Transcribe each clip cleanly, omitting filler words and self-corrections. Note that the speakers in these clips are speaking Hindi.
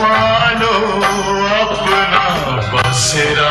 पालो अपना बसेरा।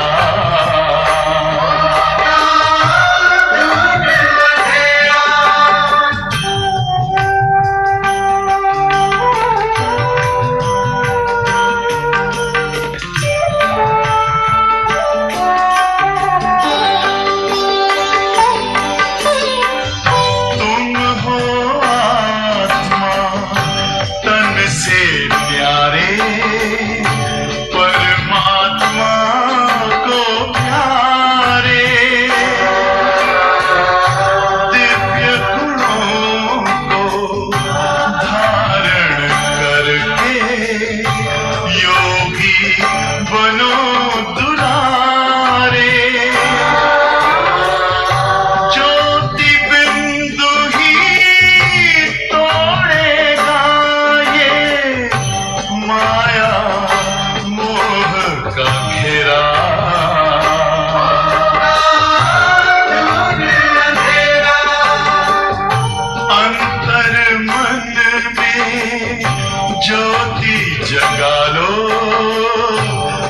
ज्योति जगा लो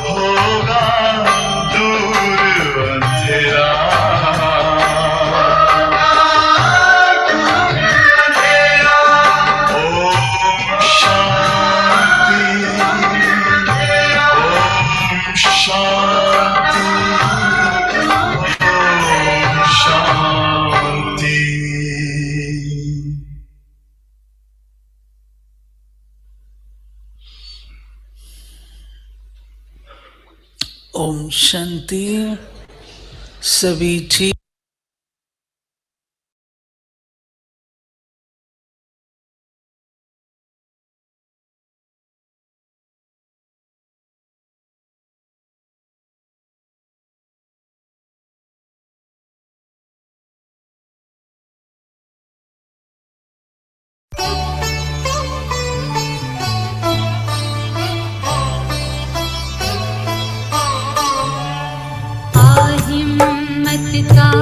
होगा दूर अंधेरा। ओम शांति ओम शांति ओम शांति। ओम शांति। सभी ठीक हिम्मत का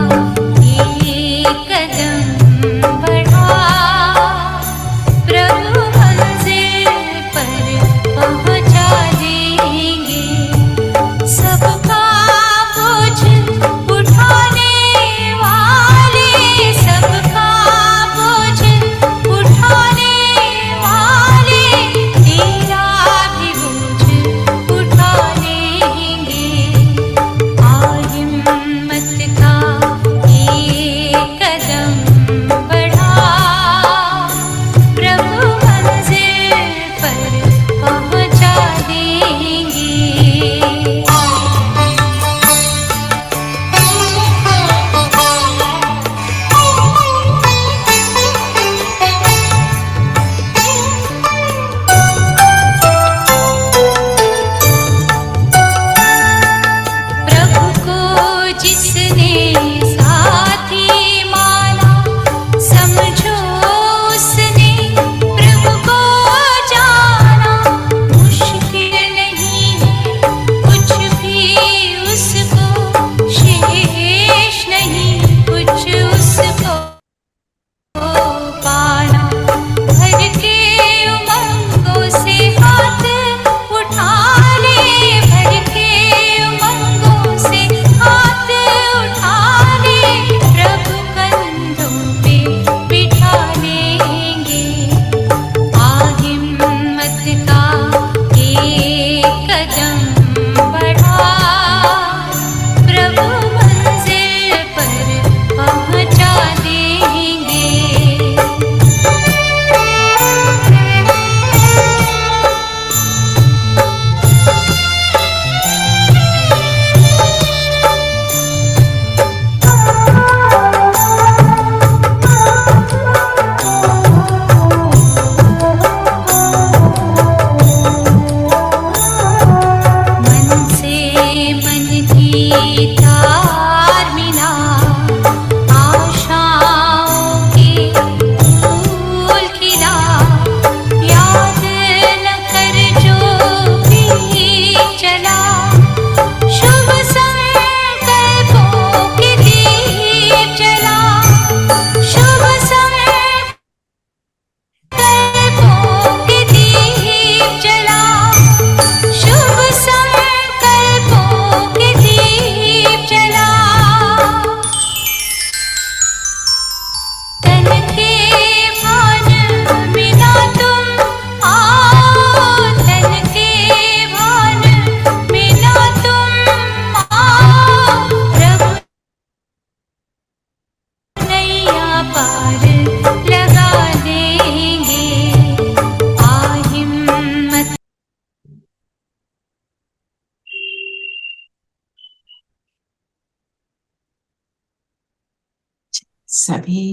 सभी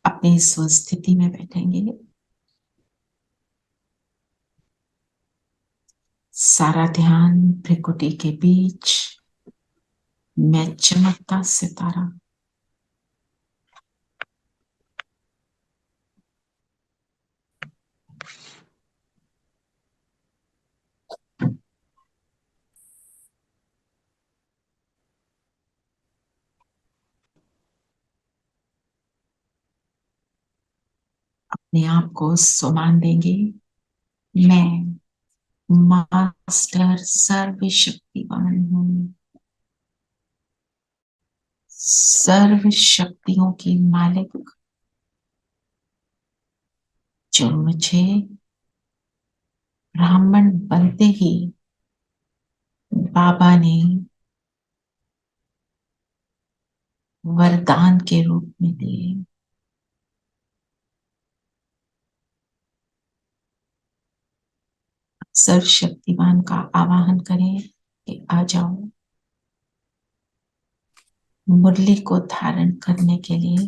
अपनी स्वस्थिति में बैठेंगे। सारा ध्यान भ्रिकुटी के बीच में चमकता सितारा। अपने आप को सुमान देंगे। मैं मास्टर सर्वशक्तिवान हूँ। सर्व शक्तियों की मालिक जो मुझे ब्राह्मण बनते ही बाबा ने वरदान के रूप में दिए। सर्वशक्तिवान का आवाहन करें कि आ जाओ। मुरली को धारण करने के लिए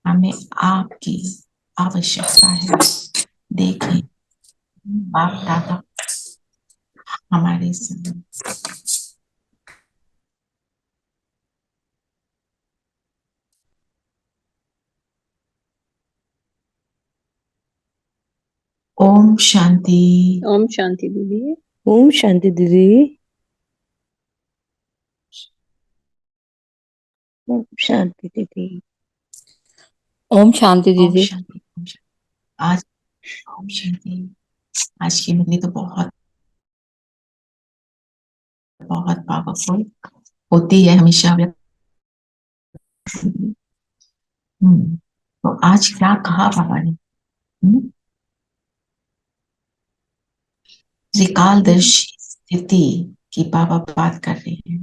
हमें आपकी आवश्यकता है। देखें, बाप दादा हमारे संग। ओम शांति। ओम शांति दीदी। ओम शांति दीदी। ओम शांति दीदी। ओम शांति ओम दीदी। शांति। ओम शांति। आज ओम शांति। आज की मुरली तो बहुत बहुत पावरफुल होती है हमेशा। तो आज क्या कहा बाबा ने? त्रिकालदर्शी स्थिति की बाबा बात कर रहे हैं।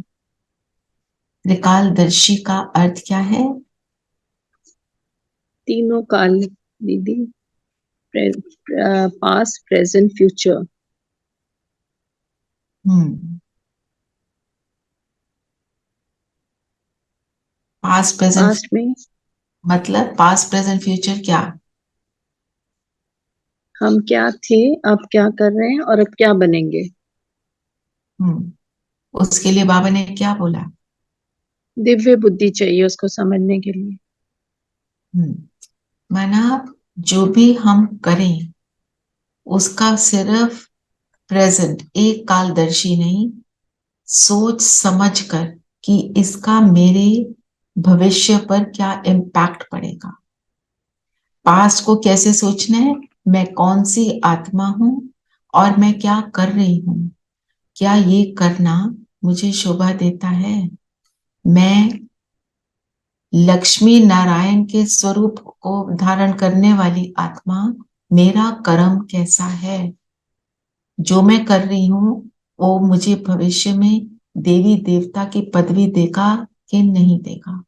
त्रिकालदर्शी का अर्थ क्या है? तीनों काल दीदी, past present future. Past present past में मतलब पास्ट प्रेजेंट फ्यूचर क्या? हम क्या थे, अब क्या कर रहे हैं और अब क्या बनेंगे। उसके लिए बाबा ने क्या बोला? दिव्य बुद्धि चाहिए उसको समझने के लिए। माना जो भी हम करें उसका सिर्फ प्रेजेंट, एक कालदर्शी नहीं, सोच समझ कर कि इसका मेरे भविष्य पर क्या इम्पैक्ट पड़ेगा। पास्ट को कैसे सोचना है? मैं कौन सी आत्मा हूं और मैं क्या कर रही हूं? क्या ये करना मुझे शोभा देता है? मैं लक्ष्मी नारायण के स्वरूप को धारण करने वाली आत्मा, मेरा कर्म कैसा है? जो मैं कर रही हूं वो मुझे भविष्य में देवी देवता की पदवी देगा कि नहीं देगा,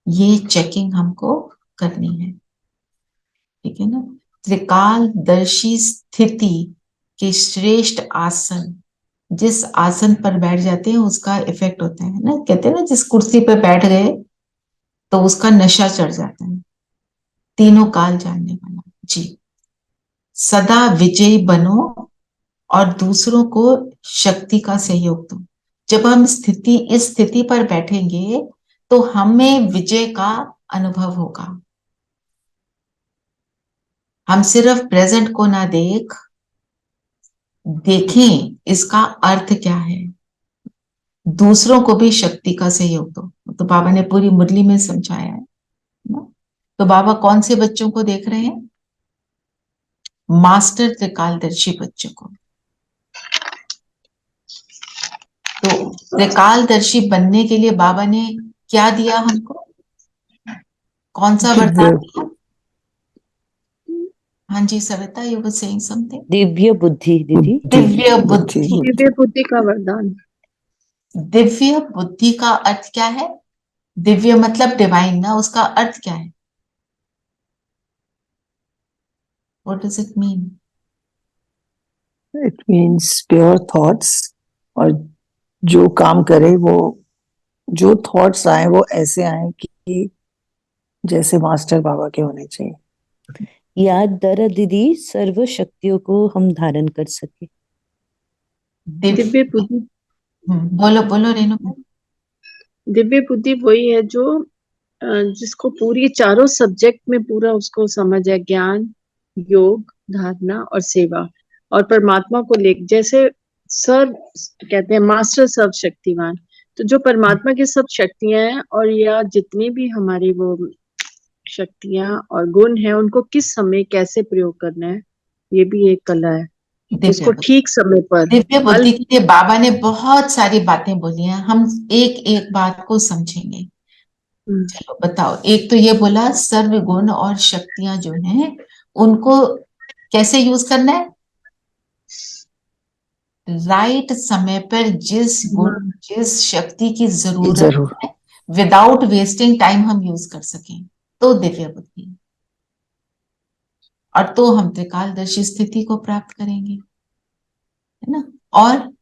ये चेकिंग हमको करनी है। ठीक है ना? त्रिकालदर्शी स्थिति के श्रेष्ठ आसन, जिस आसन पर बैठ जाते हैं उसका इफेक्ट होता है ना। कहते हैं ना, जिस कुर्सी पर बैठ गए तो उसका नशा चढ़ जाता है। तीनों काल जानने वाला जी। सदा विजयी बनो और दूसरों को शक्ति का सहयोग दो। जब हम इस स्थिति पर बैठेंगे तो हमें विजय का अनुभव होगा। हम सिर्फ प्रेजेंट को ना देखें इसका अर्थ क्या है। दूसरों को भी शक्ति का सहयोग दो। तो बाबा ने पूरी मुरली में समझाया है ना? तो बाबा कौन से बच्चों को देख रहे हैं? मास्टर त्रिकालदर्शी बच्चों को। तो त्रिकालदर्शी बनने के लिए बाबा ने क्या दिया हमको? कौन सा वरदान दिया? हाँ जी Savita, you were saying something. दिव्य बुद्धि दीदी। दिव्य बुद्धि। दिव्य बुद्धि का वरदान। दिव्य बुद्धि का अर्थ क्या है? दिव्य मतलब डिवाइन ना, उसका अर्थ क्या है? What does it mean? It means pure thoughts और जो काम करे वो, जो थॉट्स आए वो ऐसे आए कि जैसे मास्टर बाबा के होने चाहिए। याद द्वारा दीदी सर्व शक्तियों को हम धारण कर सके। दिव्य बुद्धि, बोलो बोलो रेणुका। दिव्य बुद्धि वही है जो जिसको पूरी चारों सब्जेक्ट में पूरा उसको समझ है, ज्ञान, योग, धारणा और सेवा, और परमात्मा को ले, जैसे सर्व कहते हैं मास्टर सर्व शक्तिमान, तो जो परमात्मा की सब शक्तियां हैं और या जितनी भी हमारी वो शक्तियां और गुण हैं उनको किस समय कैसे प्रयोग करना है, ये भी एक कला है। दिव्य उसको बुद्धि, ठीक समय पर दिव्य बुद्धि के लिए बाबा ने बहुत सारी बातें बोली हैं, हम एक एक बात को समझेंगे। चलो बताओ, एक तो ये बोला सर्व गुण और शक्तियां जो हैं उनको कैसे यूज करना है, राइट समय पर जिस गुण जिस शक्ति की जरूरत जरूर है विदाउट वेस्टिंग टाइम हम यूज कर सकें, तो दिव्य बुद्धि। और तो हम त्रिकालदर्शी स्थिति को प्राप्त करेंगे, है ना। और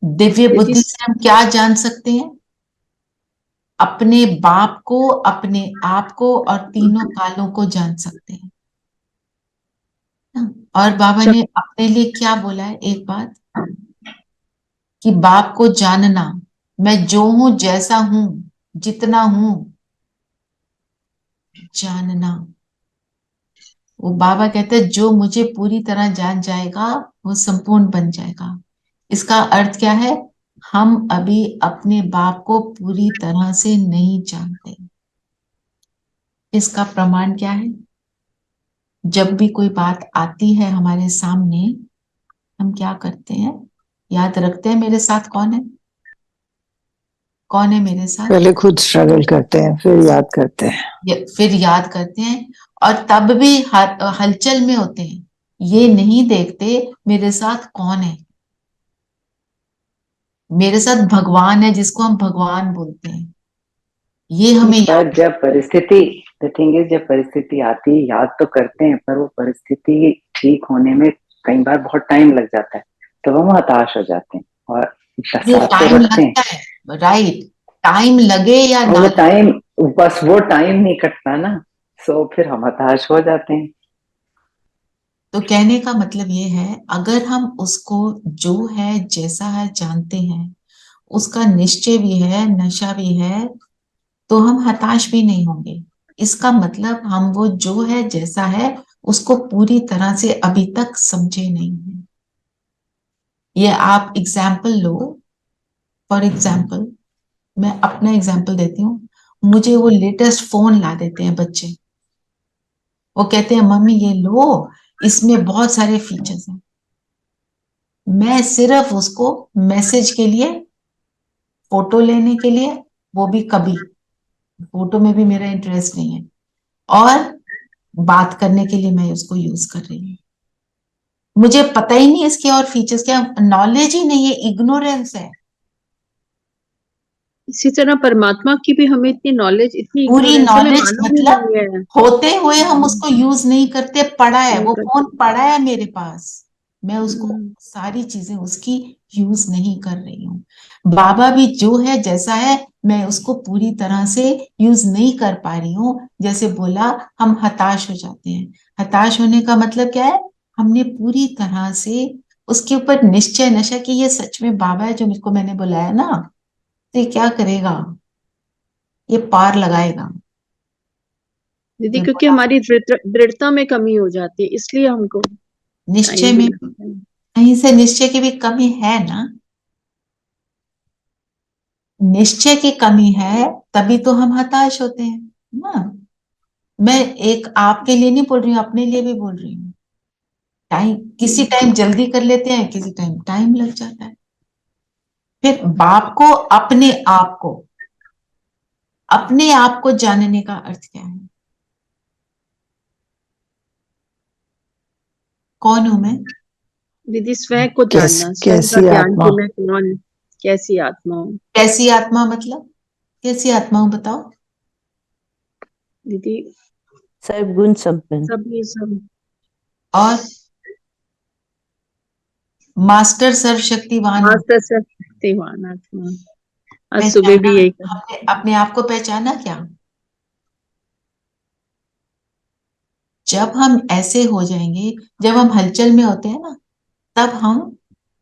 दिव्य दीदी बुद्धि से हम क्या जान सकते हैं, अपने बाप को, अपने आप को और तीनों कालों को जान सकते हैं ना? और बाबा ने अपने लिए क्या बोला है, एक बात, कि बाप को जानना, मैं जो हूं जैसा हूं जितना हूं जानना। वो बाबा कहते हैं जो मुझे पूरी तरह जान जाएगा वो संपूर्ण बन जाएगा। इसका अर्थ क्या है, हम अभी अपने बाप को पूरी तरह से नहीं जानते। इसका प्रमाण क्या है, जब भी कोई बात आती है हमारे सामने, हम क्या करते हैं, याद रखते हैं मेरे साथ कौन है, कौन है मेरे साथ, पहले खुद स्ट्रगल करते हैं फिर याद करते हैं। फिर याद करते हैं, और तब भी हलचल में होते हैं, ये नहीं देखते मेरे साथ कौन है। मेरे साथ भगवान है जिसको हम भगवान बोलते हैं, ये हमें याद। पर जब परिस्थिति, द थिंग इज, जब परिस्थिति आती है याद तो करते हैं, पर वो परिस्थिति ठीक होने में कई बार बहुत टाइम लग जाता है, तो हम हताश हो जाते हैं और ये साथ तो टाइम रखते हैं। लगता है, राइट, टाइम लगे या और ना वो लगे, टाइम, बस वो टाइम नहीं कटता ना, सो फिर हम हताश हो जाते हैं। तो कहने का मतलब ये है, अगर हम उसको जो है जैसा है जानते हैं, उसका निश्चय भी है, नशा भी है, तो हम हताश भी नहीं होंगे। इसका मतलब हम वो जो है जैसा है उसको पूरी तरह से अभी तक समझे नहीं है। ये आप एग्जाम्पल लो, फॉर एग्जाम्पल मैं अपना एग्जाम्पल देती हूँ, मुझे वो लेटेस्ट फोन ला देते हैं बच्चे, वो कहते हैं मम्मी ये लो, इसमें बहुत सारे फीचर्स हैं। मैं सिर्फ उसको मैसेज के लिए, फोटो लेने के लिए, वो भी कभी, फोटो में भी मेरा इंटरेस्ट नहीं है, और बात करने के लिए मैं उसको यूज कर रही हूँ। मुझे पता ही नहीं इसके और फीचर्स क्या, नॉलेज ही नहीं है, इग्नोरेंस है। इसी तरह परमात्मा की भी हमें इतनी नॉलेज, इतनी पूरी इग्नोरेंस हमें नॉलेज मालूम ही मतलब नहीं है। होते हुए हम उसको यूज नहीं करते, पड़ा है नहीं वो फोन, करते। पड़ा है मेरे पास, मैं उसको सारी चीजें उसकी यूज नहीं कर रही हूँ। बाबा भी जो है जैसा है, मैं उसको पूरी तरह से यूज नहीं कर पा रही हूँ। जैसे बोला, हम हताश हो जाते हैं, हताश होने का मतलब क्या है, हमने पूरी तरह से उसके ऊपर निश्चय नशा कि ये सच में बाबा है जो मेरे को, मैंने बुलाया ना, तो ये क्या करेगा, ये पार लगाएगा। दीदी मैं क्योंकि बोला, हमारी दृढ़ता में कमी हो जाती है, इसलिए हमको निश्चय टाइम भी में लगता है। कहीं से निश्चय की भी कमी है ना, निश्चय की कमी है, तभी तो हम हताश होते हैं ना। मैं एक आपके लिए नहीं बोल रही हूँ, अपने लिए भी बोल रही हूँ। टाइम, किसी टाइम जल्दी कर लेते हैं, किसी टाइम टाइम लग जाता है। फिर बाप को, अपने आप को जानने का अर्थ क्या है, कौन हूं मैं, दीदी स्वयं को जानना, स्वयं का कैसी ज्ञान आत्मा, कि मैं कौन, कैसी आत्मा हूँ। कैसी आत्मा मतलब, कैसी आत्मा हूं बताओ। दीदी सर्वगुण संपन्न। सब ये सब और मास्टर सर्वशक्तिवान हूँ। मास्टर शक्तिवान आत्मा। आज सुबह पहचाना भी यही कहा। आपने, अपने आप को पहचाना क्या? जब हम ऐसे हो जाएंगे, जब हम हलचल में होते हैं ना, तब हम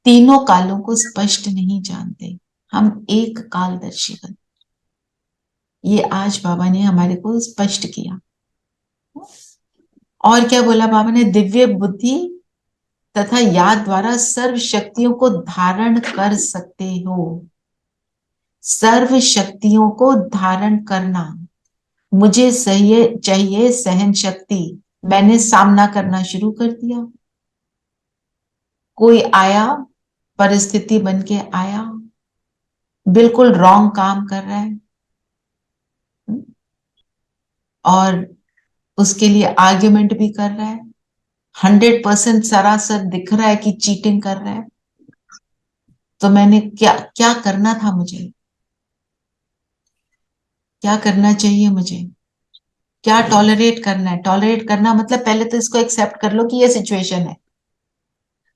तीनों कालों को स्पष्ट नहीं जानते, हम एक कालदर्शी बनते। ये आज बाबा ने हमारे को स्पष्ट किया। और क्या बोला बाबा ने? दिव्य बुद्धि तथा याद द्वारा सर्व शक्तियों को धारण कर सकते हो। सर्व शक्तियों को धारण करना। मुझे सही चाहिए सहन शक्ति। मैंने सामना करना शुरू कर दिया। कोई आया, परिस्थिति बन के आया, बिल्कुल रॉन्ग काम कर रहा है, और उसके लिए आर्ग्यूमेंट भी कर रहा है, 100% सरासर दिख रहा है कि चीटिंग कर रहा है, तो मैंने क्या क्या करना था? मुझे क्या करना चाहिए? मुझे क्या टॉलरेट करना है? टॉलरेट करना मतलब पहले तो इसको एक्सेप्ट कर लो कि ये सिचुएशन है।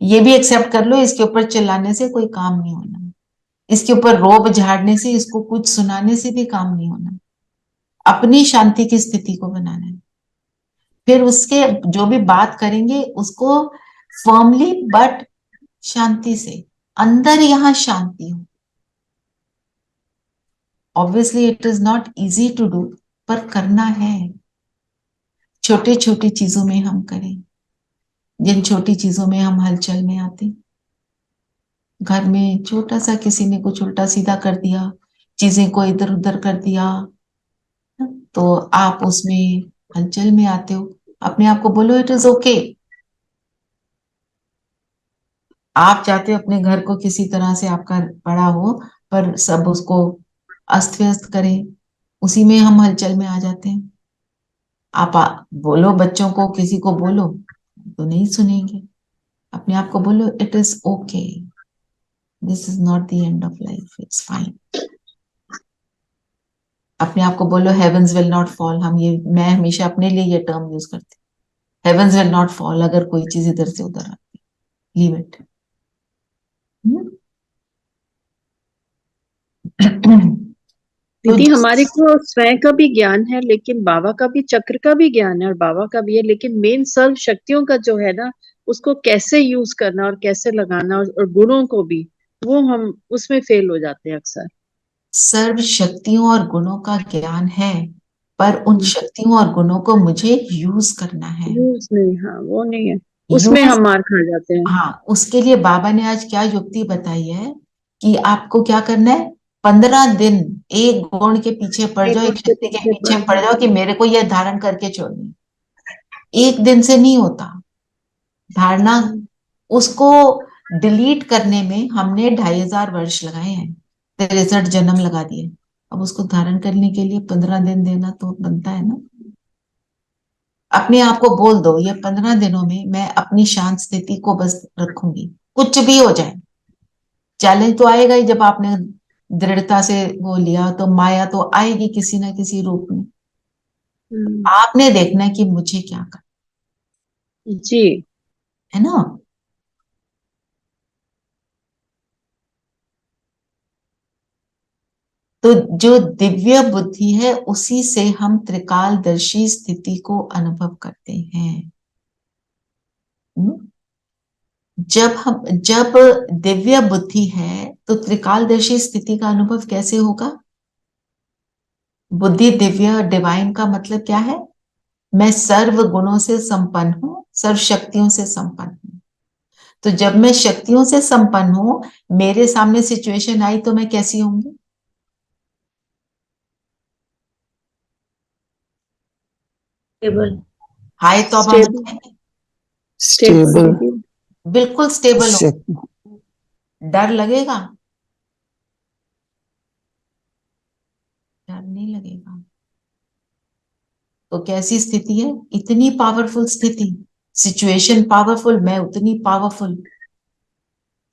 ये भी एक्सेप्ट कर लो, इसके ऊपर चिल्लाने से कोई काम नहीं होना, इसके ऊपर रोब झाड़ने से, इसको कुछ सुनाने से भी काम नहीं होना। अपनी शांति की स्थिति को बनाना है। फिर उसके जो भी बात करेंगे उसको फर्मली बट शांति से, अंदर यहां शांति हो। Obviously it is not easy to do, पर करना है। छोटे छोटी चीजों में हम करें, जिन छोटी चीजों में हम हलचल में आते। घर में छोटा सा किसी ने कुछ उल्टा सीधा कर दिया, चीजें को इधर उधर कर दिया, तो आप उसमें हलचल में आते हो। अपने आप को बोलो इट इज ओके। आप चाहते हो अपने घर को किसी तरह से आपका बड़ा हो, पर सब उसको अस्त व्यस्त करें, उसी में हम हलचल में आ जाते हैं। बोलो बच्चों को, किसी को बोलो तो नहीं सुनेंगे। अपने आप को बोलो it is okay, this is not the end of life, it's fine. अपने आप को बोलो हेवंस विल नॉट फॉल। मैं हमेशा अपने लिए ये टर्म यूज करती हूँ, हेवंस विल नॉट फॉल। अगर कोई चीज इधर से उधर आती, लीव इट। दीदी हमारे को स्वयं का भी ज्ञान है, लेकिन बाबा का भी, चक्र का भी ज्ञान है और बाबा का भी है, लेकिन मेन सर्व शक्तियों का जो है ना, उसको कैसे यूज करना और कैसे लगाना, और गुणों को भी, वो हम उसमें फेल हो जाते हैं अक्सर। सर्व शक्तियों और गुणों का ज्ञान है, पर उन शक्तियों और गुणों को मुझे यूज करना है। यूज नहीं, हाँ वो नहीं है, उसमें यूज, हम मार खा जाते हैं। हाँ, उसके लिए बाबा ने आज क्या युक्ति बताई है कि आपको क्या करना है? 15 दिन एक गुण के पीछे पड़ एक जाओ, एक उसके शक्ति के पीछे पीछे पड़ जाओ कि मेरे को यह धारण करके छोड़नी। एक दिन से नहीं होता धारणा। उसको डिलीट करने में हमने 2500 वर्ष लगाए हैं, 63 जन्म लगा दिए। अब उसको धारण करने के लिए 15 दिन देना तो बनता है ना। अपने आप को बोल दो, ये 15 दिनों में मैं अपनी शांत स्थिति को बस रखूंगी, कुछ भी हो जाए। चैलेंज तो आएगा ही, जब आपने दृढ़ता से वो लिया तो माया तो आएगी किसी ना किसी रूप में। आपने देखना है कि मुझे क्या करना जी। है ना। तो जो दिव्य बुद्धि है, उसी से हम त्रिकालदर्शी स्थिति को अनुभव करते हैं। हम्म? जब दिव्य बुद्धि है तो त्रिकालदर्शी स्थिति का अनुभव कैसे होगा? बुद्धि दिव्य डिवाइन का मतलब क्या है? मैं सर्व गुणों से संपन्न हूं, सर्व शक्तियों से संपन्न हूं। तो जब मैं शक्तियों से संपन्न हूं, मेरे सामने सिचुएशन आई तो मैं कैसी होंगी? स्टेबल। हाय तौबा मचाएंगे, स्टेबल। बिल्कुल स्टेबल हो। डर लगेगा? डर नहीं लगेगा। तो कैसी स्थिति है? इतनी पावरफुल स्थिति, सिचुएशन पावरफुल, मैं उतनी पावरफुल।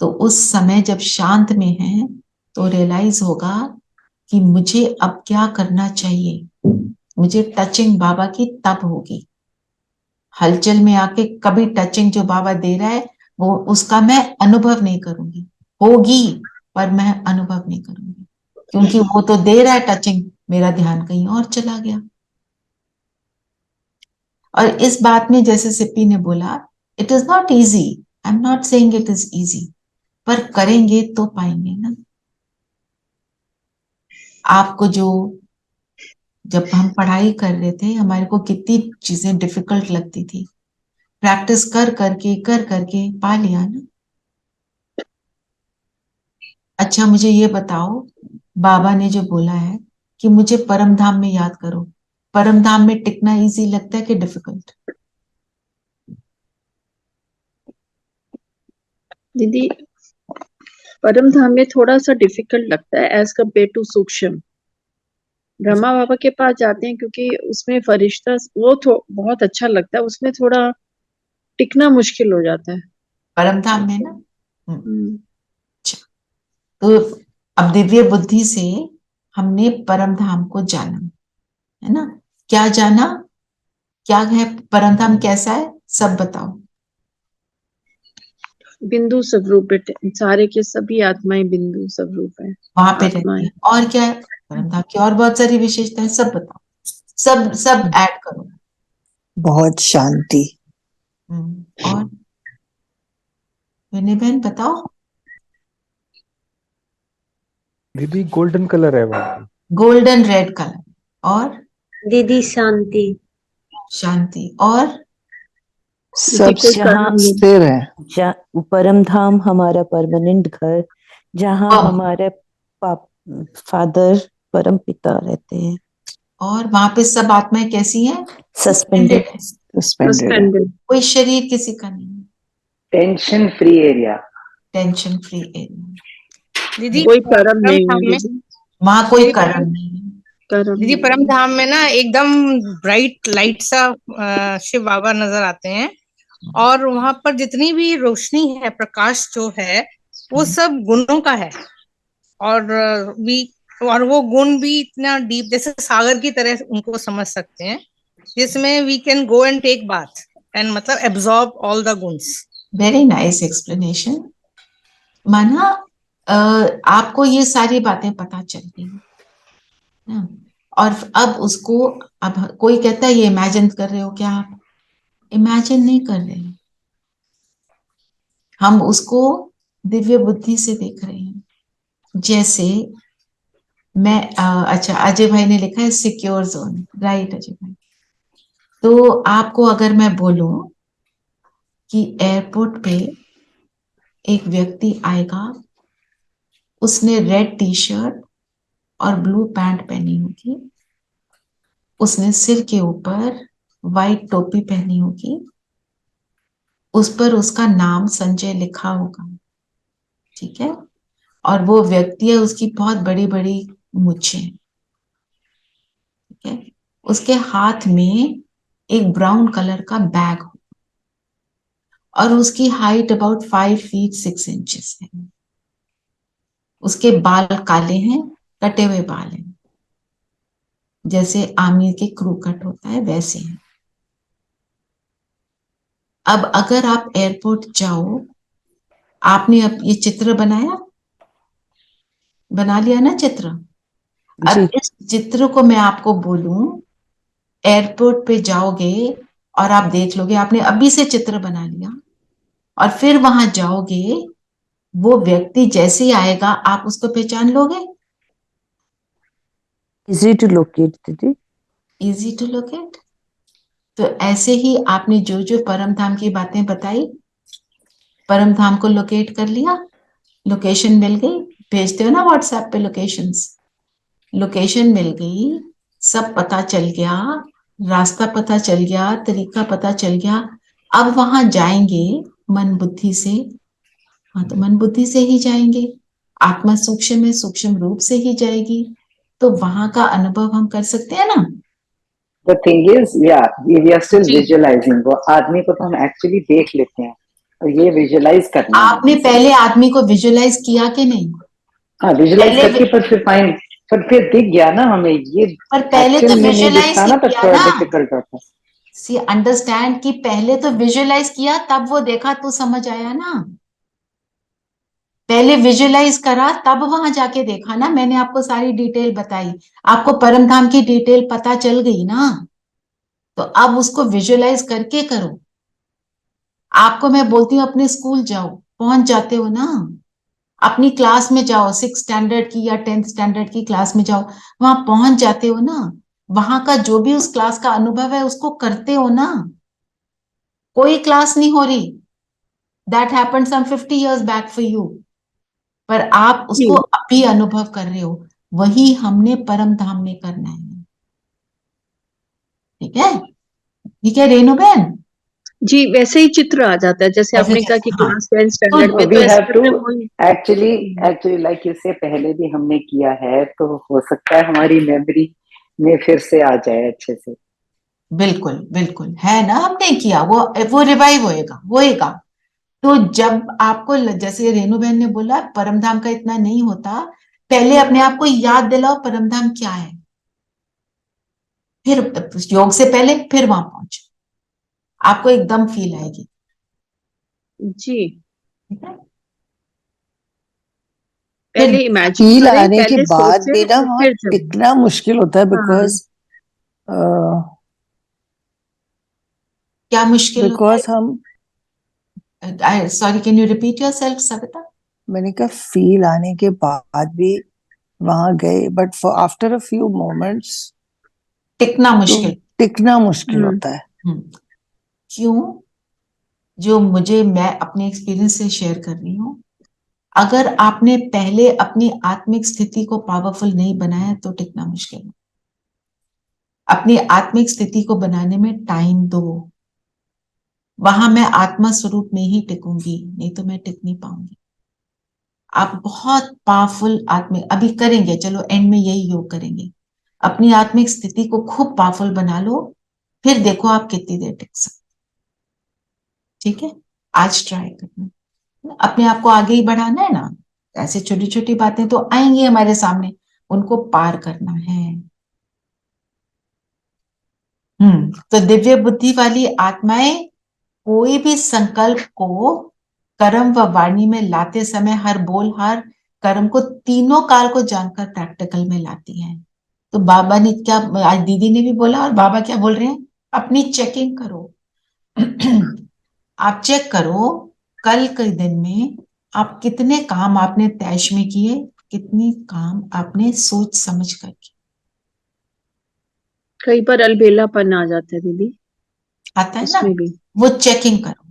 तो उस समय जब शांत में है तो रियलाइज होगा कि मुझे अब क्या करना चाहिए। मुझे टचिंग बाबा की तब होगी। हलचल में आके कभी टचिंग जो बाबा दे रहा है वो उसका मैं अनुभव नहीं करूंगी, होगी पर मैं अनुभव नहीं करूंगी, क्योंकि वो तो दे रहा है टचिंग, मेरा ध्यान कहीं और चला गया। और इस बात में जैसे सिप्पी ने बोला, it is not easy, I am not saying it is easy, पर करेंगे तो पाएंगे ना। आपको जो, जब हम पढ़ाई कर रहे थे हमारे को कितनी चीजें डिफिकल्ट लगती थी, प्रैक्टिस कर करके पा लिया ना। अच्छा मुझे ये बताओ, बाबा ने जो बोला है कि मुझे परम धाम में याद करो, परम धाम में टिकना इजी लगता है कि डिफिकल्ट? दीदी परम धाम में थोड़ा सा डिफिकल्ट लगता है एज कम्पेयर टू सूक्ष्म। ब्रह्मा बाबा के पास जाते हैं क्योंकि उसमें फरिश्ता वो तो बहुत अच्छा लगता है, उसमें थोड़ा टिकना मुश्किल हो जाता है। परम धाम में ना। हम्म। तो अब दिव्य बुद्धि से हमने परम धाम को जाना, है ना? क्या जाना, क्या है परम धाम, कैसा है, सब बताओ। बिंदु स्वरूप बेटे, सारे के सभी आत्माएं बिंदु स्वरूप है। वहां पे रहती है, और क्या है परम धाम की, और बहुत सारी विशेषताएं, सब बताओ, सब सब ऐड करो। बहुत शांति। और विनय बहन बताओ। दीदी गोल्डन कलर है वहाँ। Golden red colour. और दीदी शांति। शांति। और सब कोई जहाँ कारण नहीं। स्थिर है। परम धाम हमारा परमानेंट घर, जहाँ वाह। हमारे फादर परम पिता रहते हैं। और वहां पे सब आत्माएं कैसी हैं? सस्पेंडेड। है, सस्पेंडेड है। सस्पेंडेड। कोई शरीर किसी का नहीं है, tension free area. Tension free area. दीदी कोई कर्म परम नहीं धाम है में, दीदी, वहां कोई दीदी कर्म नहीं है। कर्म दीदी नहीं परम है। धाम में ना एकदम ब्राइट लाइट सा शिव बाबा नजर आते हैं, और वहां पर जितनी भी रोशनी है, प्रकाश जो है, वो सब गुणों का है। और और वो गुण भी इतना डीप, जैसे सागर की तरह उनको समझ सकते हैं, जिसमें we can go and take bath and मतलब एब्जॉर्ब ऑल द गुण्स। Very nice explanation. माना आपको ये सारी बातें पता चल गई ना? और अब उसको, अब कोई कहता है ये इमेजिन कर रहे हो क्या? आप इमेजिन नहीं कर रहे हैं, हम उसको दिव्य बुद्धि से देख रहे हैं। जैसे मैं अच्छा, अजय भाई ने लिखा है सिक्योर जोन, राइट अजय भाई? तो आपको अगर मैं बोलूं कि एयरपोर्ट पे एक व्यक्ति आएगा, उसने रेड टी शर्ट और ब्लू पैंट पहनी होगी, उसने सिर के ऊपर वाइट टोपी पहनी होगी, उस पर उसका नाम संजय लिखा होगा, ठीक है? और वो व्यक्ति है, उसकी बहुत बड़ी बड़ी मूछें, ठीक है? उसके हाथ में एक ब्राउन कलर का बैग हो, और उसकी हाइट अबाउट 5 फीट 6 इंचेस है। उसके बाल काले हैं, कटे हुए बाल हैं, जैसे आमिर के क्रू कट होता है वैसे हैं। अब अगर आप एयरपोर्ट जाओ, आपने अब ये चित्र बनाया, बना लिया ना चित्र? अब इस चित्र को मैं आपको बोलूं, एयरपोर्ट पे जाओगे और आप देख लोगे, आपने अभी से चित्र बना लिया, और फिर वहां जाओगे, वो व्यक्ति जैसे ही आएगा आप उसको पहचान लोगे? इजी टू लोकेट दीदी। Easy to locate. तो ऐसे ही आपने जो जो परम धाम की बातें बताई, परम धाम को लोकेट कर लिया, लोकेशन मिल गई, भेजते हो ना व्हाट्सएप पे लोकेशंस, लोकेशन मिल गई, सब पता चल गया, रास्ता पता चल गया, तरीका पता चल गया। अब वहां जाएंगे मन बुद्धि से, हाँ तो मन बुद्धि से ही जाएंगे, आत्मा सूक्ष्म है, सूक्ष्म रूप से ही जाएगी, तो वहां का अनुभव हम कर सकते हैं ना? The thing is, yeah, we are still visualizing. वो आदमी को तो हम एक्चुअली देख लेते हैं, और ये विजुअलाइज करना है। आपने पहले आदमी को विजुअलाइज किया कि नहीं? हाँ, विजुअलाइज करके पर फिर फाइन, पर फिर दिख गया ना हमें ये। पर पहले तो actual में नहीं विजुअलाइज दिखता ही ना, तो किया थोड़ा ना, डिफिकल्ट होता है। सी अंडरस्टैंड कि पहले तो विजुअलाइज किया तब वो देखा तो समझ आया ना, पहले विजुअलाइज करा तब वहां जाके देखा ना, मैंने आपको सारी डिटेल बताई, आपको परम धाम की डिटेल पता चल गई ना, तो अब उसको विजुअलाइज करके करो। आपको मैं बोलती हूँ अपने स्कूल जाओ, पहुंच जाते हो ना, अपनी क्लास में जाओ, 6 स्टैंडर्ड की या 10th स्टैंडर्ड की क्लास में जाओ, वहां पहुंच जाते हो ना, वहां का जो भी उस क्लास का अनुभव है उसको करते हो ना। कोई क्लास नहीं हो रही, that happened some 50 years back for you, पर आप जी उसको अभी अनुभव कर रहे हो, वही हमने परम धाम में करना है। ठीक है, ठीक है रेणु बहन। जी, वैसे ही चित्र आ जाता है जैसे ऐसे आपने कहा कि हाँ, क्लास 10 स्टैंडर्ड में, तो वी ऐसे हैव करते टू वही। एक्चुअली लाइक इससे पहले भी हमने किया है, तो हो सकता है हमारी मेमोरी में फिर से आ जाए अच्छे से। बिल्कुल बिल्कुल है ना, हमने किया, वो रिवाइव होएगा होएगा। तो जब आपको जैसे रेणु बहन ने बोला परमधाम का इतना नहीं होता, पहले अपने आप को याद दिलाओ परमधाम क्या है, फिर योग से पहले फिर वहां पहुंचो, आपको एकदम फील आएगी। जी, ठीक है, फिर पहले इमेजिन फील करें, आने के पहले बाद सोचें भी ना और वहाँ फिर चलें। टिकना मुश्किल होता है, हाँ, बिकॉज क्या मुश्किल होता बिकॉज हम है, sorry can you repeat yourself Savita. मैंने कहा फील आने के बाद भी वहां गए, but for after a few moments टिकना तो मुश्किल। टिकना मुश्किल हम्म, होता है। हम्म, क्यों? जो मैं अपने एक्सपीरियंस से शेयर कर रही हूँ, अगर आपने पहले अपनी आत्मिक स्थिति को पावरफुल नहीं बनाया तो टिकना मुश्किल है। अपनी आत्मिक स्थिति को बनाने में टाइम दो, वहां मैं आत्मा स्वरूप में ही टिकूंगी, नहीं तो मैं टिक नहीं पाऊंगी। आप बहुत पावरफुल आत्मिक अभी करेंगे, चलो एंड में यही योग करेंगे, अपनी आत्मिक स्थिति को खूब पावरफुल बना लो, फिर देखो आप कितनी देर टिक सकते। ठीक है, आज ट्राई करना, अपने आप को आगे ही बढ़ाना है ना, ऐसे छोटी छोटी बातें तो आएंगी हमारे सामने, उनको पार करना है। तो दिव्य बुद्धि वाली आत्माएं कोई भी संकल्प को कर्म व वाणी में लाते समय हर बोल हर कर्म को तीनों काल को जानकर प्रैक्टिकल में लाती हैं। तो बाबा ने क्या, आज दीदी ने भी बोला और बाबा क्या बोल रहे हैं, अपनी चेकिंग करो। आप चेक करो कल के दिन में आप कितने काम आपने तैश में किए, कितने काम आपने सोच समझ कर किए। कई बार अलबेलापन आ जाता है दीदी, आता है ना, उसमें भी। वो चेकिंग करो।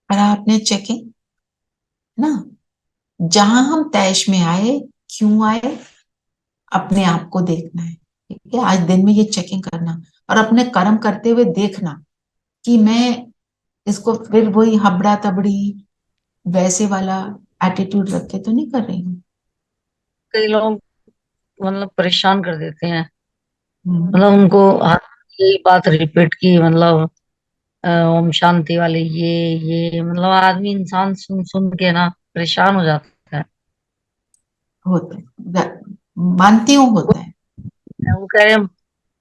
और आपने चेकिंग ना, जहां हम तैश में आए, क्यों आए, अपने आप को देखना है। ठीक है, आज दिन में ये चेकिंग करना और अपने कर्म करते हुए देखना कि मैं इसको फिर वही हबड़ा तबड़ी वैसे वाला एटीट्यूड रख के तो नहीं कर रही हूँ। कई लोग मतलब परेशान कर देते हैं, हम्म, मतलब उनको हर यही बात रिपीट की, मतलब ओम शांति वाली ये मतलब आदमी इंसान सुन सुन के ना परेशान हो जाता है। होता है, मानती हूँ होता है। वो कह रहे हैं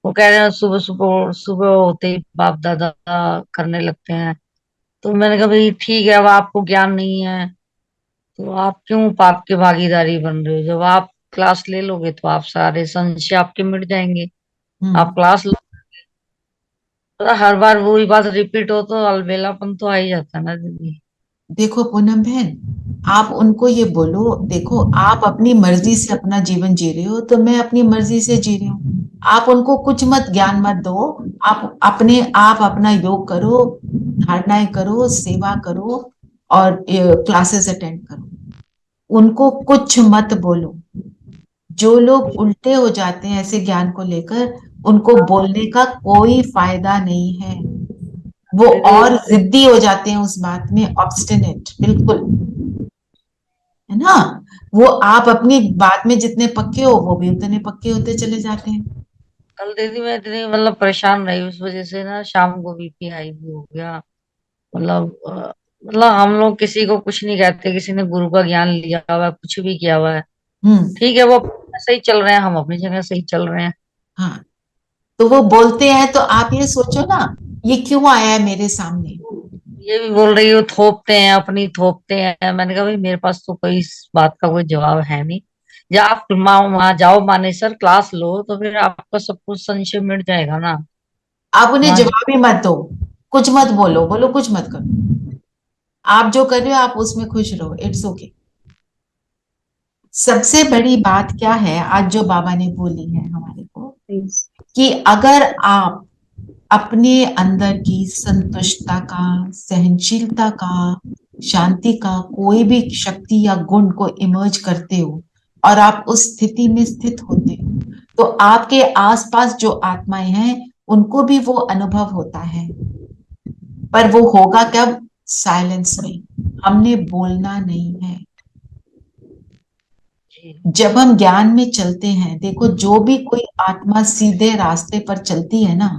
वो कह रहे हैं सुबह सुबह सुबह होते ही बाप दादा करने लगते हैं। तो मैंने कहा भाई ठीक है, अब आपको ज्ञान नहीं है तो आप क्यों पाप के भागीदारी बन रहे हो? जब आप क्लास ले लोगे तो आप सारे संशय आपके मिट जाएंगे। आप हम्म, क्लास लो, तो हर बार वही बात रिपीट हो तो अलबेलापन तो आ ही जाता है ना दीदी। देखो पूनम बहन, आप उनको ये बोलो, देखो आप अपनी मर्जी से अपना जीवन जी रहे हो तो मैं अपनी मर्जी से जी रही हूँ, आप उनको कुछ मत ज्ञान मत दो, आप अपना योग करो, धारणाएं करो, सेवा करो और क्लासेस अटेंड करो, उनको कुछ मत बोलो। जो लोग उल्टे हो जाते हैं ऐसे ज्ञान को लेकर, उनको बोलने का कोई फायदा नहीं है, वो दीदी और जिद्दी हो जाते हैं उस बात में, ऑब्स्टिनेट बिल्कुल। है ना। वो आप अपनी बात में जितने पक्के हो वो भी उतने पक्के होते चले जाते हैं। कल दीदी मैं इतनी मतलब परेशान रही उस वजह से ना, शाम को बीपी हाई भी हो गया। मतलब हम लोग किसी को कुछ नहीं कहते, किसी ने गुरु का ज्ञान लिया हुआ है, कुछ भी किया हुआ है, हम्म। ठीक है, वो सही चल रहे हैं, हम अपनी जगह सही चल रहे हैं। हाँ, तो वो बोलते हैं तो आप ये सोचो ना, ये क्यों आया है मेरे सामने। ये भी बोल रही हो थोपते हैं, अपनी थोपते हैं। मैंने कहा भाई मेरे पास तो कोई इस बात का कोई जवाब है नहीं। जब आप वहां जाओ मानेसर क्लास लो तो फिर आपका सब कुछ संशय मिट जाएगा ना। आप उन्हें वहां जवाब ही मत दो, कुछ मत बोलो, बोलो कुछ मत करो। आप जो कर रहे हो आप उसमें खुश रहो, इट्स ओके। सबसे बड़ी बात क्या है आज जो बाबा ने बोली है हमारे को, कि अगर आप अपने अंदर की संतुष्टता का, सहनशीलता का, शांति का कोई भी शक्ति या गुण को इमर्ज करते हो और आप उस स्थिति में स्थित होते हो, तो आपके आसपास जो आत्माएं हैं उनको भी वो अनुभव होता है। पर वो होगा कब? साइलेंस में। हमने बोलना नहीं है। जब हम ज्ञान में चलते हैं, देखो जो भी कोई आत्मा सीधे रास्ते पर चलती है ना,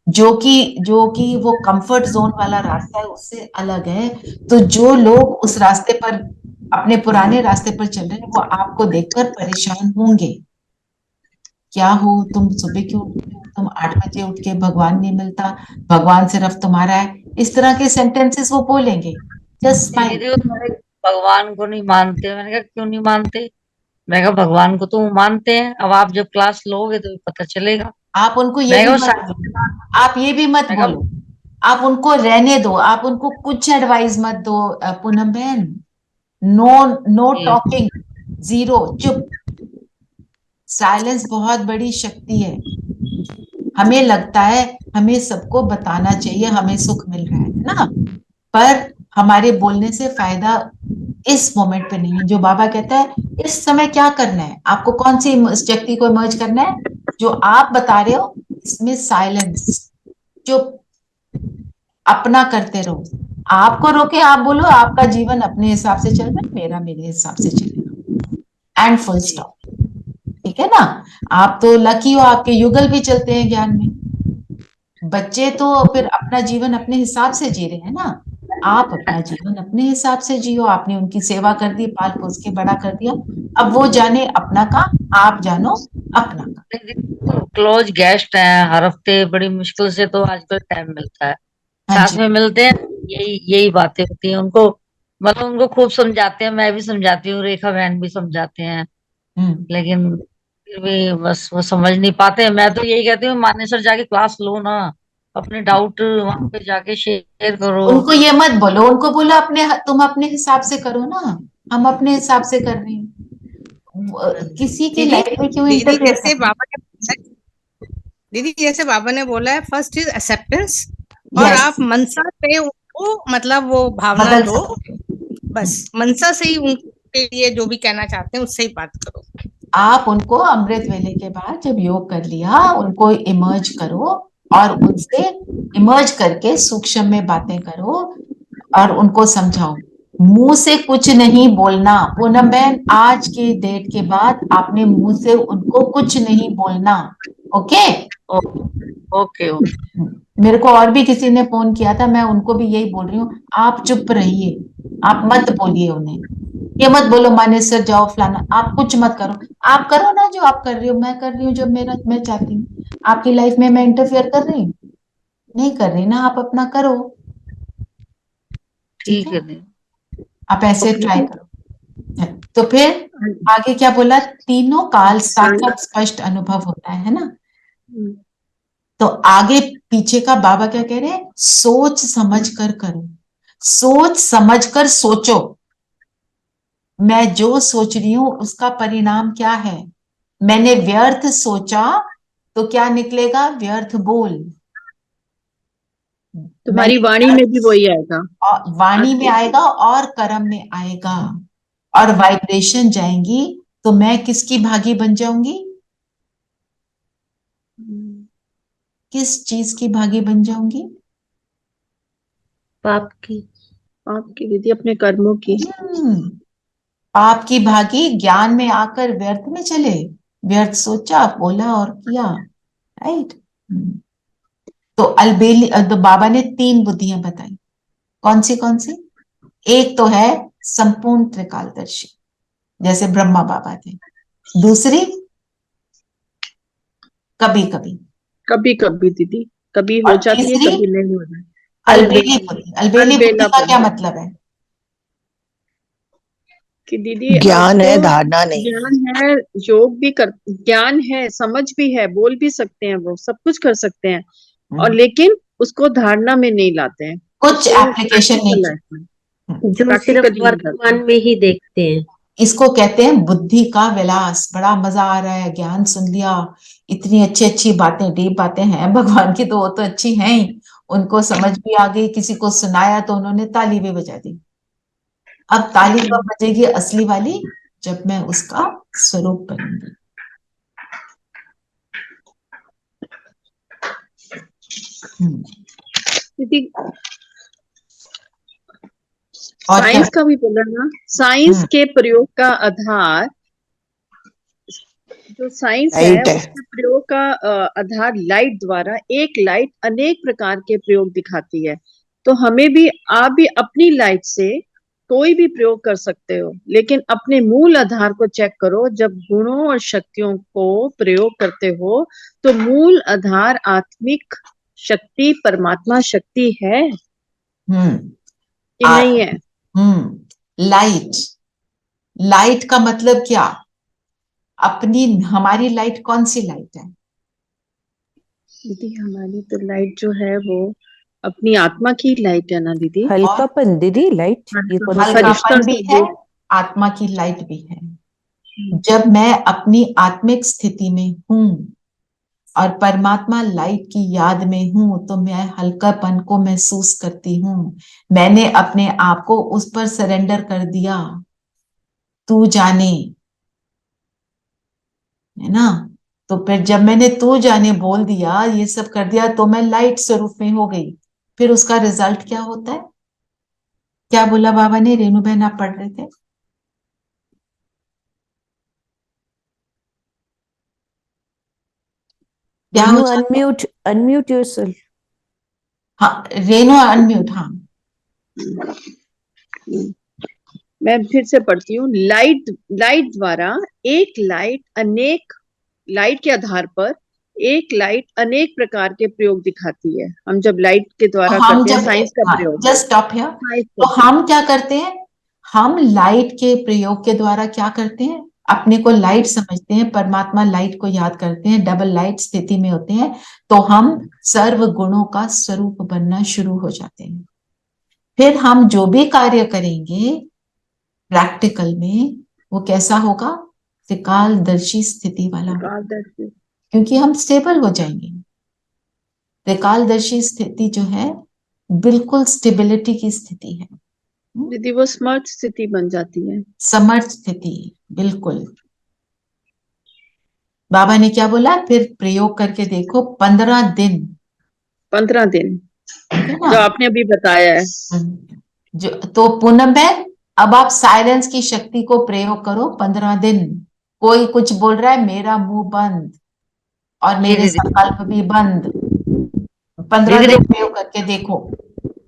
जो कि वो कंफर्ट जोन वाला रास्ता है उससे अलग है, तो जो लोग उस रास्ते पर, अपने पुराने रास्ते पर चल रहे हैं, वो आपको देखकर परेशान होंगे। क्या हो तुम, सुबह क्यों उठते हो, तुम 8 बजे उठ के, भगवान नहीं मिलता, भगवान सिर्फ तुम्हारा है, इस तरह के सेंटेंसेस वो बोलेंगे। Just smile. दीदी वो सारे भगवान को नहीं मानते। मैंने कहा क्यों नहीं मानते? मैं कहा भगवान को तो वो मानते हैं, अब आप जब क्लास लोगे तो पता चलेगा। आप उनको ये मैं भी कहा वो मत बोलो, सारे आप ये भी मत मैं बोलो, कहा आप उनको रहने दो, आप उनको कुछ एडवाइस मत दो। पूनम बहन, नो, नो जी टॉकिंग, जीरो, चुप। साइलेंस बहुत बड़ी शक्ति है। हमें लगता है हमें सबको बताना चाहिए, हमें सुख मिल रहा है ना, पर हमारे बोलने से फायदा इस मोमेंट पे नहीं है। जो बाबा कहता है इस समय क्या करना है, आपको कौन सी शक्ति को इमर्ज करना है, जो आप बता रहे हो इसमें साइलेंस, चुप, अपना करते रहो। आपको रोके आप बोलो आपका जीवन अपने हिसाब से चल रहा है, मेरा मेरे हिसाब से चलेगा, एंड फुल जी स्टॉप। ठीक है ना। आप तो लकी हो, आपके युगल भी चलते हैं ज्ञान में। बच्चे तो फिर अपना जीवन अपने हिसाब से जी रहे हैं ना। आप अपना जीवन अपने हिसाब से जियो, आपने उनकी सेवा कर दी, पाल पोस के बड़ा कर दिया, अब वो जाने अपना काम, आप जानो अपना काम। क्लोज गेस्ट हैं, हर हफ्ते बड़ी मुश्किल से तो आजकल टाइम मिलता है, हाँ साथ जी। में मिलते हैं। यही यही बातें होती हैं उनको, मतलब उनको खूब समझाते हैं, मैं भी समझाती हूँ, रेखा बहन भी समझाते हैं, हम्म। लेकिन फिर भी बस वो समझ नहीं पाते। मैं तो यही कहती हूँ मानेसर जाके क्लास लो ना, अपने डाउट वहां पे जाके शेयर करो। उनको ये मत बोलो, उनको बोलो अपने, तुम अपने हिसाब से करो ना, हम अपने हिसाब से कर रहे हैं। किसी की दीदी, लाइफ में क्यों दीदी इंटरफेयर जैसे करना। बाबा ने दीदी जैसे बाबा ने बोला है, फर्स्ट इज एक्सेप्टेंस, और यस, आप मनसा से उनको मतलब वो भावना बदल दो, सकते हो। बस मनसा से ही उनके लिए जो भी कहना चाहते हैं उससे ही बात करो। आप उनको अमृत वेले के बाद जब योग कर लिया, उनको इमर्ज करो और उनसे इमर्ज करके सूक्ष्म में बातें करो और उनको समझाओ। मुंह से कुछ नहीं बोलना पूनम बहन, आज के डेट के बाद आपने मुंह से उनको कुछ नहीं बोलना। ओके। Okay okay. मेरे को और भी किसी ने फोन किया था, मैं उनको भी यही बोल रही हूँ, आप चुप रहिए, आप मत बोलिए उन्हें, ये मत बोलो मानेसर जाओ फलाना, आप कुछ मत करो। आप करो ना जो आप कर रही हो, मैं कर रही हूँ जब मेरा मैं चाहती हूँ। आपकी लाइफ में मैं इंटरफेयर कर रही हूँ? नहीं कर रही ना, आप अपना करो। ठीक ठीक है, है दीदी। आप ऐसे ओके। ट्राई करो। तो फिर आगे क्या बोला, तीनों काल साक्षात स्पष्ट अनुभव होता है ना। तो आगे पीछे का बाबा क्या कह रहे हैं, सोच समझ कर करो, सोच समझ कर सोचो। मैं जो सोच रही हूं उसका परिणाम क्या है, मैंने व्यर्थ सोचा तो क्या निकलेगा, व्यर्थ बोल। तुम्हारी मैंने वाणी में भी व्यर्थ, वही आएगा। वाणी में आएगा और कर्म में आएगा, और वाइब्रेशन जाएंगी, तो मैं किसकी भागी बन जाऊंगी, किस चीज की भागी बन जाऊंगी? पाप की। आपकी दीदी अपने कर्मों की। पाप की भागी ज्ञान में आकर व्यर्थ में चले, व्यर्थ सोचा, बोला और किया, राइट। तो अलबेली, तो बाबा ने 3 बुद्धियां बताई। कौन सी कौन सी? एक तो है संपूर्ण त्रिकालदर्शी, जैसे ब्रह्मा बाबा थे। दूसरी कभी कभी, कभी कभी दीदी, कभी हो और जाती है, तीसरी कभी नहीं हो रहा है। अलबेली बुद्धि। अलबेली बुद्धि का क्या मतलब है? कि दीदी ज्ञान है, आपको धारणा नहीं। ज्ञान है, योग भी कर, ज्ञान है, समझ भी है, बोल भी सकते हैं, वो सब कुछ कर सकते हैं, और लेकिन उसको धारणा में नहीं लाते हैं, कुछ उसको एप्लीकेशन नहीं practical की। life में जो सिर्फ प्रैक्टिकली नहीं करते। वर्तमान में ही देखते हैं। इसको कहते हैं बुद्धि का विलास। बड़ा मजा आ रहा है, ज्ञान सुन लिया, इतनी अच्छी अच्छी बातें, डीप बातें हैं भगवान की, तो वो तो अच्छी हैं ही, उनको समझ भी आ गई, किसी को सुनाया तो उन्होंने ताली भी बजा दी। अब ताली कब बजेगी असली वाली? जब मैं उसका स्वरूप बनूंगी। दीदी और क्या? साइंस का भी बोला ना, साइंस के प्रयोग का आधार, जो साइंस है लाइट है। उसके प्रयोग का आधार लाइट द्वारा, एक लाइट अनेक प्रकार के प्रयोग दिखाती है। तो हमें भी, आप भी अपनी लाइट से कोई भी प्रयोग कर सकते हो, लेकिन अपने मूल आधार को चेक करो। जब गुणों और शक्तियों को प्रयोग करते हो तो मूल आधार आत्मिक शक्ति, परमात्मा शक्ति है कि नहीं है? लाइट, लाइट का मतलब क्या? अपनी, हमारी लाइट कौन सी लाइट है? दीदी हमारी तो लाइट जो है वो अपनी आत्मा की लाइट है ना दीदी। हल्कापन दीदी, लाइट, ये कौन सा? हल्कापन भी है, आत्मा की लाइट भी है। जब मैं अपनी आत्मिक स्थिति में हूं और परमात्मा लाइट की याद में हूं तो मैं हल्कापन को महसूस करती हूँ। मैंने अपने आप को उस पर सरेंडर कर दिया, तू जाने, है ना। तो फिर जब मैंने तू जाने बोल दिया, ये सब कर दिया, तो मैं लाइट स्वरूप में हो गई। फिर उसका रिजल्ट क्या होता है? क्या बोला बाबा ने? रेणु बहन आप पढ़ रहे थे। क्या हो जाता है? Unmute, unmute yourself. हाँ रेणु अनम्यूट। हाँ मैं फिर से पढ़ती हूँ। लाइट, लाइट द्वारा एक लाइट अनेक, लाइट के आधार पर एक लाइट अनेक प्रकार के प्रयोग दिखाती है। हम जब लाइट के द्वारा हम करते हैं जब, साइंस का प्रयोग, जस्ट स्टॉप हियर। तो हम क्या करते हैं? हम लाइट के प्रयोग के द्वारा क्या करते हैं? अपने को लाइट समझते हैं, परमात्मा लाइट को याद करते हैं, डबल लाइट स्थिति में होते हैं, तो हम सर्व गुणों का स्वरूप बनना शुरू हो जाते हैं। फिर हम जो भी कार्य करेंगे प्रैक्टिकल में, वो कैसा होगा? त्रिकालदर्शी स्थिति वाला, क्योंकि हम स्टेबल हो जाएंगे। त्रिकालदर्शी स्थिति जो है बिल्कुल स्टेबिलिटी की स्थिति है दीदी, वो समर्थ स्थिति बन जाती है। समर्थ स्थिति, बिल्कुल। बाबा ने क्या बोला? फिर प्रयोग करके देखो 15 दिन। 15 दिन ठीक है ना? जो आपने अभी बताया है। जो, तो पूनम बहन, अब आप साइलेंस की शक्ति को प्रयोग करो 15 दिन। कोई कुछ बोल रहा है, मेरा मुंह बंद और मेरे संकल्प भी बंद। 15 दिन प्रयोग करके देखो।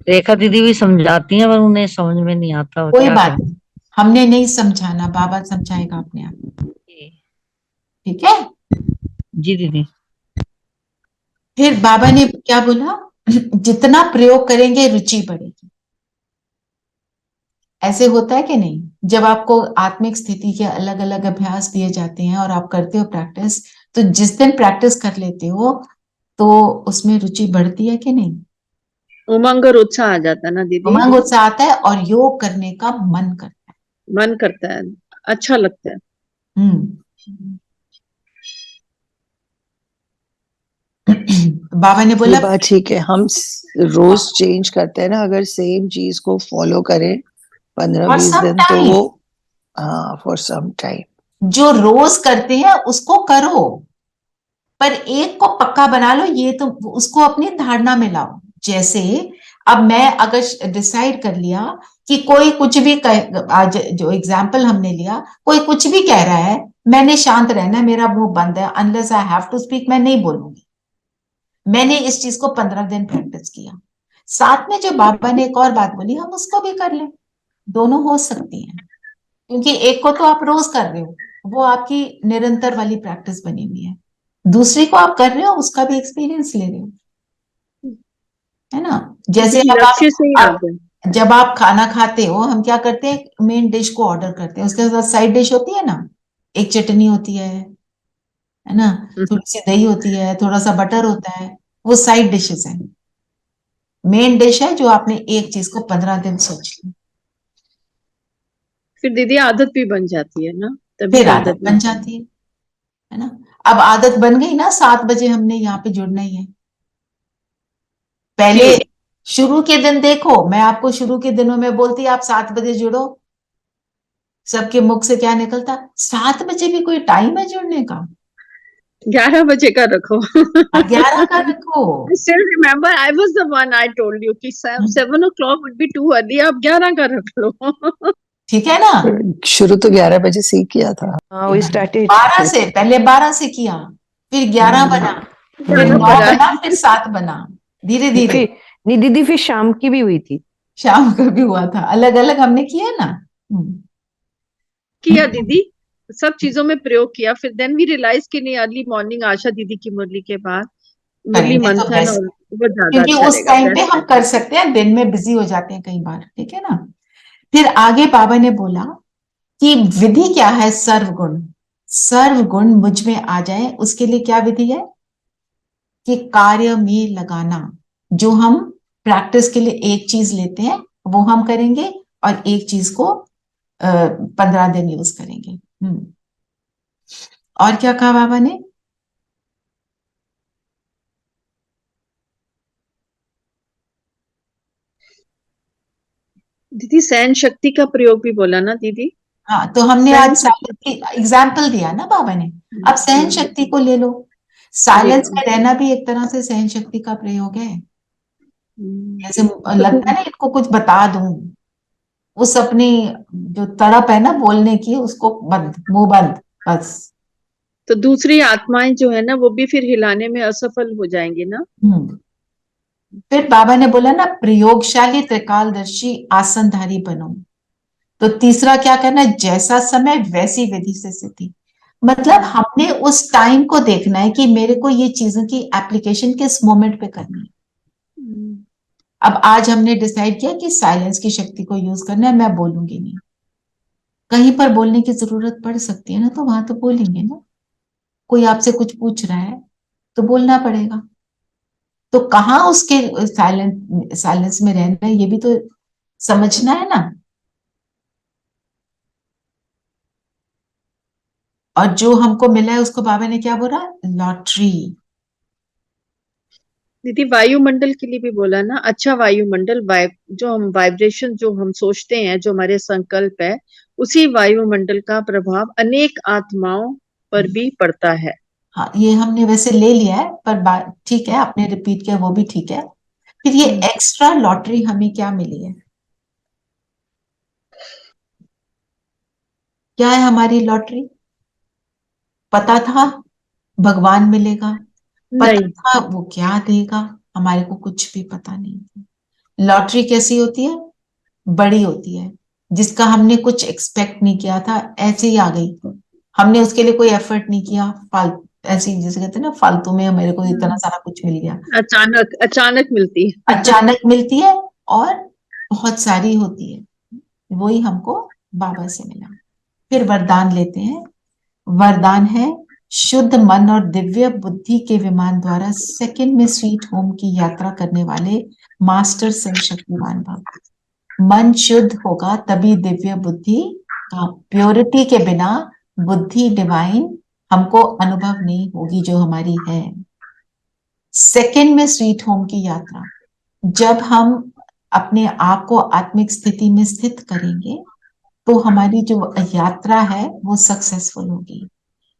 रेखा दीदी भी समझाती हैं पर उन्हें समझ में नहीं आता। कोई बात नहीं, हमने नहीं समझाना, बाबा समझाएगा अपने आप। ठीक है जी दीदी। फिर बाबा ने क्या बोला? जितना प्रयोग करेंगे रुचि बढ़ेगी। ऐसे होता है कि नहीं? जब आपको आत्मिक स्थिति के अलग अलग अभ्यास दिए जाते हैं और आप करते हो प्रैक्टिस, तो जिस दिन प्रैक्टिस कर लेते हो तो उसमें रुचि बढ़ती है कि नहीं? उमंग और उत्साह आ जाता है ना दीदी। उमंग उत्साह आता है और योग करने का मन करता है, मन करता है, अच्छा लगता है। बाबा ने बोला ये बात ठीक है, हम रोज चेंज करते हैं ना, अगर सेम चीज को फॉलो करें 15-20 दिन तो वो, हाँ, फॉर सम टाइम। जो रोज करते हैं उसको करो, पर एक को पक्का बना लो, ये तो उसको अपनी धारणा में लाओ। जैसे अब मैं अगर डिसाइड कर लिया कि कोई कुछ भी आज जो एग्जाम्पल हमने लिया, कोई कुछ भी कह रहा है, मैंने शांत रहना, मेरा मुंह बंद है, unless I have to speak, मैं नहीं बोलूंगी। मैंने इस चीज को 15 दिन प्रैक्टिस किया। साथ में जो बाबा ने एक और बात बोली, हम उसको भी कर लें, दोनों हो सकती हैं, क्योंकि एक को तो आप रोज कर रहे हो, वो आपकी निरंतर वाली प्रैक्टिस बनी हुई है, दूसरी को आप कर रहे हो, उसका भी एक्सपीरियंस ले रहे हो, है ना। जैसे अब लक्ष्य से ही आप आगे। जब आप खाना खाते हो, हम क्या करते हैं, मेन डिश को ऑर्डर करते हैं, उसके साथ साइड डिश होती है ना, एक चटनी होती है ना, थोड़ी सी दही होती है, थोड़ा सा बटर होता है, वो साइड डिशेस हैं। मेन डिश है जो आपने एक चीज को 15 दिन सोच ली, फिर दीदी आदत भी बन जाती है ना, तभी फिर आदत आदत बन जाती है ना। अब आदत बन गई ना, 7 बजे हमने यहाँ पे जुड़ना ही है। पहले जी। शुरू के दिन देखो, मैं आपको शुरू के दिनों में बोलती आप 7 बजे जुड़ो, सबके मुख से क्या निकलता, 7 बजे भी कोई टाइम है जुड़ने का, 11 बजे का रखो। 11 का रखो। I still remember I was the one I told you कि 7 o'clock would be too early, आप 11 का रख लो। ठीक है ना। शुरू तो 11 बजे से ही किया था। हाँ, we started 12 से, पहले 12 से किया, फिर 11 बना, फिर 9 बना, फिर 7 बना, धीरे धीरे। फिर नहीं दीदी, फिर शाम की भी हुई थी, शाम का भी हुआ था, अलग अलग हमने किया ना। किया दीदी, सब चीजों में प्रयोग किया, फिर देन वी रियलाइज कि नहीं, अर्ली मॉर्निंग आशा दीदी की मुरली के बाद मुरली करेंगे तो मंथन, बेस्ट, और वो ज्यादा क्योंकि अच्छा उस रहेगा, टाइम पे बेस्ट हम कर सकते हैं, दिन में बिजी हो जाते हैं कई बार, ठीक है ना। फिर आगे बाबा ने बोला कि विधि क्या है, सर्वगुण, सर्वगुण मुझ में आ जाए, उसके लिए क्या विधि है कि कार्य में लगाना। जो हम प्रैक्टिस के लिए एक चीज लेते हैं वो हम करेंगे, और एक चीज को 15 दिन यूज करेंगे। और क्या कहा बाबा ने, दीदी सहन शक्ति का प्रयोग भी बोला ना दीदी। हाँ, तो हमने आज साइलेंस की एग्जाम्पल दिया ना बाबा ने, अब सहन शक्ति को ले लो। साइलेंस में रहना भी एक तरह से सहन शक्ति का प्रयोग है। जैसे लगता है ना इनको कुछ बता दूं, उस अपनी जो तड़प है ना बोलने की, उसको बंद, मुंह बंद, बस। तो दूसरी आत्माएं जो है ना, वो भी फिर हिलाने में असफल हो जाएंगी ना। फिर बाबा ने बोला ना, प्रयोगशाली त्रिकालदर्शी आसनधारी बनो। तो तीसरा क्या करना है, जैसा समय वैसी विधि से स्थिति, मतलब हमने उस टाइम को देखना है कि मेरे को ये चीजों की एप्लीकेशन किस मोमेंट पे करनी है। अब आज हमने डिसाइड किया कि साइलेंस की शक्ति को यूज करना है, मैं बोलूंगी नहीं। कहीं पर बोलने की जरूरत पड़ सकती है ना, तो वहां तो बोलेंगे ना। कोई आपसे कुछ पूछ रहा है तो बोलना पड़ेगा, तो कहाँ उसके साइलेंस में रहना है, ये भी तो समझना है ना। और जो हमको मिला है उसको बाबा ने क्या बोला, लॉटरी। दीदी वायुमंडल के लिए भी बोला ना, अच्छा वायुमंडल, जो हम वाइब्रेशन जो हम सोचते हैं, जो हमारे संकल्प है, उसी वायुमंडल का प्रभाव अनेक आत्माओं पर भी पड़ता है। हाँ, ये हमने वैसे ले लिया है, पर ठीक है, आपने रिपीट किया वो भी ठीक है। फिर ये एक्स्ट्रा लॉटरी हमें क्या मिली है, क्या है हमारी लॉटरी। पता था भगवान मिलेगा, पता था वो क्या देगा, हमारे को कुछ भी पता नहीं था। लॉटरी कैसी होती है, बड़ी होती है, जिसका हमने कुछ एक्सपेक्ट नहीं किया था, ऐसे ही आ गई, हमने उसके लिए कोई एफर्ट नहीं किया, फालतू, ऐसी जैसे कहते हैं ना, फालतू में मेरे को इतना सारा कुछ मिल गया, अचानक अचानक मिलती है। अचानक मिलती है, और बहुत सारी होती है, वही हमको बाबा से मिला। फिर वरदान लेते हैं। वरदान है, शुद्ध मन और दिव्य बुद्धि के विमान द्वारा सेकंड में स्वीट होम की यात्रा करने वाले मास्टर सर्वशक्तिमान भव। मन शुद्ध होगा तभी दिव्य बुद्धि का, प्योरिटी के बिना बुद्धि डिवाइन हमको अनुभव नहीं होगी जो हमारी है। सेकंड में स्वीट होम की यात्रा, जब हम अपने आप को आत्मिक स्थिति में स्थित करेंगे तो हमारी जो यात्रा है वो सक्सेसफुल होगी।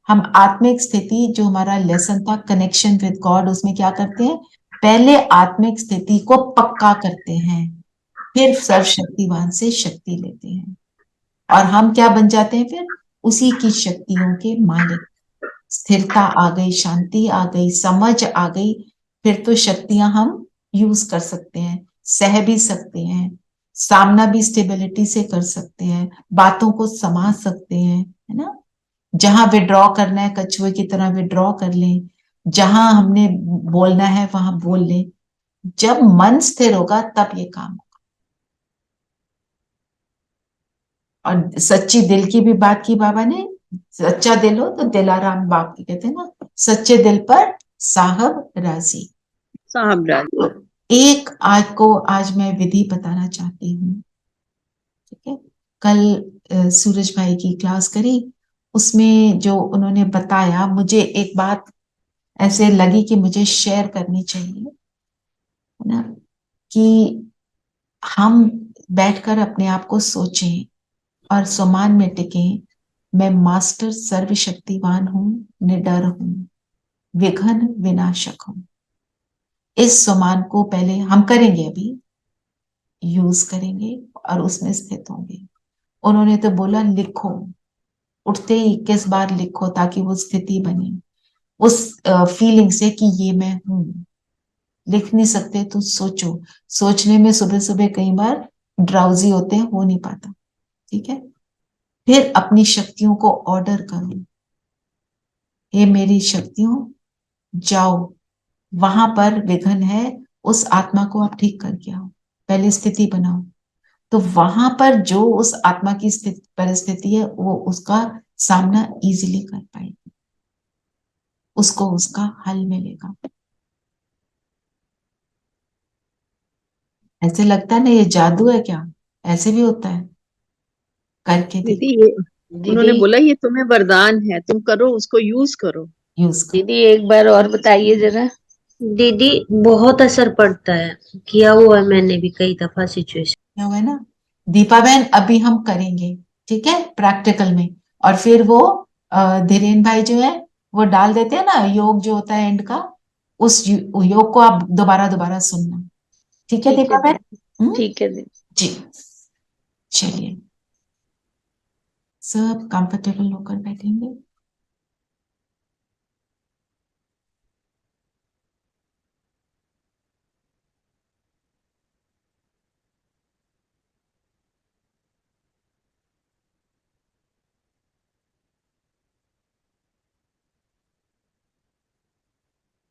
हम आत्मिक स्थिति, जो हमारा लेसन था कनेक्शन विद गॉड, उसमें क्या करते हैं, पहले आत्मिक स्थिति को पक्का करते हैं, फिर सर्वशक्तिवान से शक्ति लेते हैं, और हम क्या बन जाते हैं फिर? उसी की शक्तियों के मालिक। स्थिरता आ गई, शांति आ गई, समझ आ गई, फिर तो शक्तियां हम यूज कर सकते हैं, सह भी सकते हैं, सामना भी स्टेबिलिटी से कर सकते हैं, बातों को समझ सकते हैं, है ना। जहां विड्रॉ करना है कछुए की तरह विड्रॉ कर लें, जहां हमने बोलना है वहां बोल लें। जब मन स्थिर होगा तब ये काम होगा। और सच्ची दिल की भी बात की बाबा ने, सच्चा दिल हो तो दिलाराम बाप की कहते हैं ना, सच्चे दिल पर साहब राजी। साहब राजी। एक आज मैं विधि बताना चाहती हूँ, ठीक है। कल सूरज भाई की क्लास करी, उसमें जो उन्होंने बताया, मुझे एक बात ऐसे लगी कि मुझे शेयर करनी चाहिए, है ना, कि हम बैठकर अपने आप को सोचें और सम्मान में टिकें। मैं मास्टर सर्वशक्तिवान हूं, निडर हूं, विघ्न विनाशक हूं। इस सम्मान को पहले हम करेंगे, अभी यूज करेंगे और उसमें स्थित होंगे। उन्होंने तो बोला लिखो, उठते ही 21 बार लिखो ताकि वो स्थिति बने उस फीलिंग से कि ये मैं हूं। लिख नहीं सकते तो सोचो, सोचने में सुबह सुबह कई बार ड्राउजी होते हैं, हो नहीं पाता, ठीक है। फिर अपनी शक्तियों को ऑर्डर करो, ये मेरी शक्तियों जाओ, वहां पर विघन है, उस आत्मा को आप ठीक करके आओ, पहले स्थिति बनाओ। तो वहां पर जो उस आत्मा की स्थिति परिस्थिति है वो उसका सामना इजीली कर पाएगी, उसको उसका हल मिलेगा। ऐसे लगता है ना ये जादू है क्या? ऐसे भी होता है, करके दीदी देखो। ये उन्होंने बोला ये तुम्हें वरदान है, तुम करो, उसको यूज करो। यूज करो। दीदी एक बार और बताइए जरा। दीदी बहुत असर पड़ता है, किया हुआ है मैंने भी कई दफा सिचुएशन। क्या हुआ है ना दीपा बहन, अभी हम करेंगे, ठीक है, प्रैक्टिकल में। और फिर वो धीरेन भाई जो है वो डाल देते हैं ना योग जो होता है एंड का, उस योग को आप दोबारा दोबारा सुनना, ठीक है ठीक है दीपा बहन? दीदी। ठीक है दीदी। जी, चलिए, सब कंफर्टेबल होकर बैठेंगे।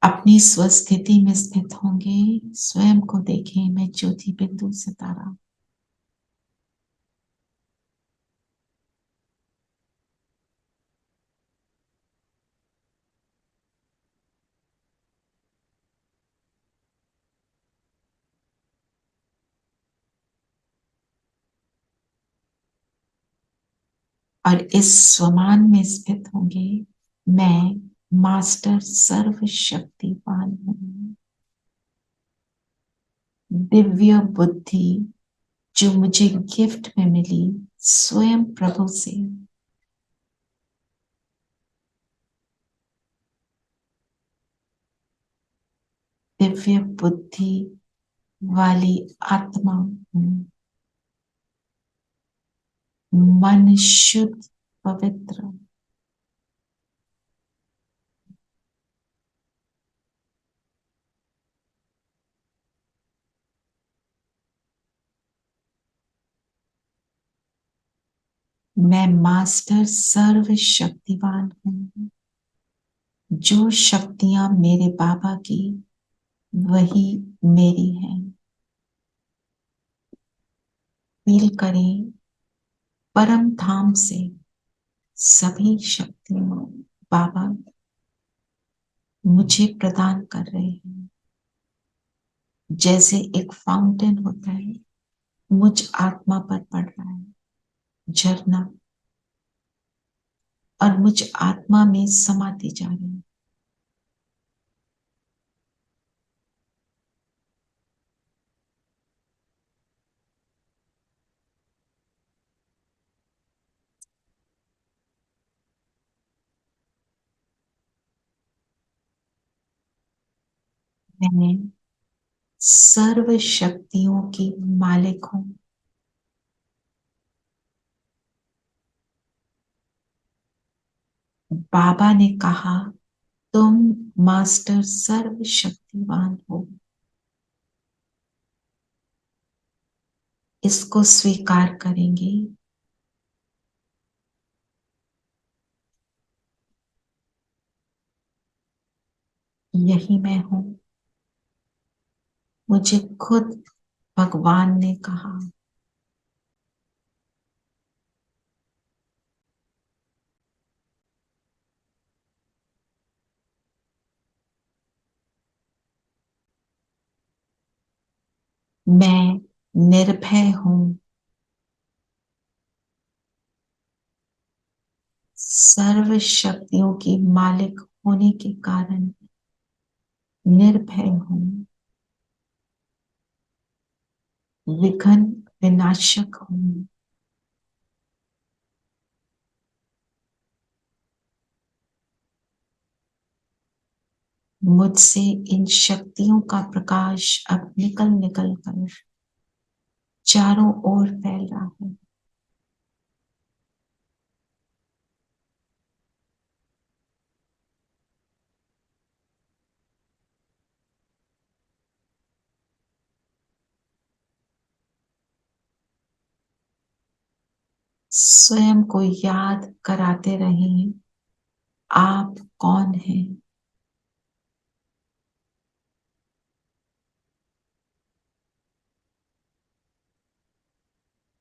अपनी स्वस्थिति में स्थित होंगे, स्वयं को देखें, मैं ज्योति बिंदु सितारा। और इस स्वमान में स्थित होंगे, मैं मास्टर सर्वशक्तिवान हूं। दिव्य बुद्धि जो मुझे गिफ्ट में मिली स्वयं प्रभु से, दिव्य बुद्धि वाली आत्मा हूं। मन शुद्ध पवित्र, मैं मास्टर सर्वशक्तिवान हूं। जो शक्तियां मेरे बाबा की वही मेरी हैं। फील करें परम धाम से सभी शक्तियां बाबा मुझे प्रदान कर रहे हैं। जैसे एक फाउंटेन होता है, मुझ आत्मा पर पड़ रहा है झरना, और मुझ आत्मा में समाती जा रही है। मैंने सर्व शक्तियों की मालिक हूं। बाबा ने कहा तुम मास्टर सर्वशक्तिवान हो। इसको स्वीकार करेंगे। यही मैं हूं। मुझे खुद भगवान ने कहा। मैं निर्भय हूं। सर्व शक्तियों की मालिक होने के कारण निर्भय हूं। विघ्न विनाशक हूं। मुझसे इन शक्तियों का प्रकाश अब निकल निकल कर चारों ओर फैल रहा है। स्वयं को याद कराते रहें आप कौन हैं।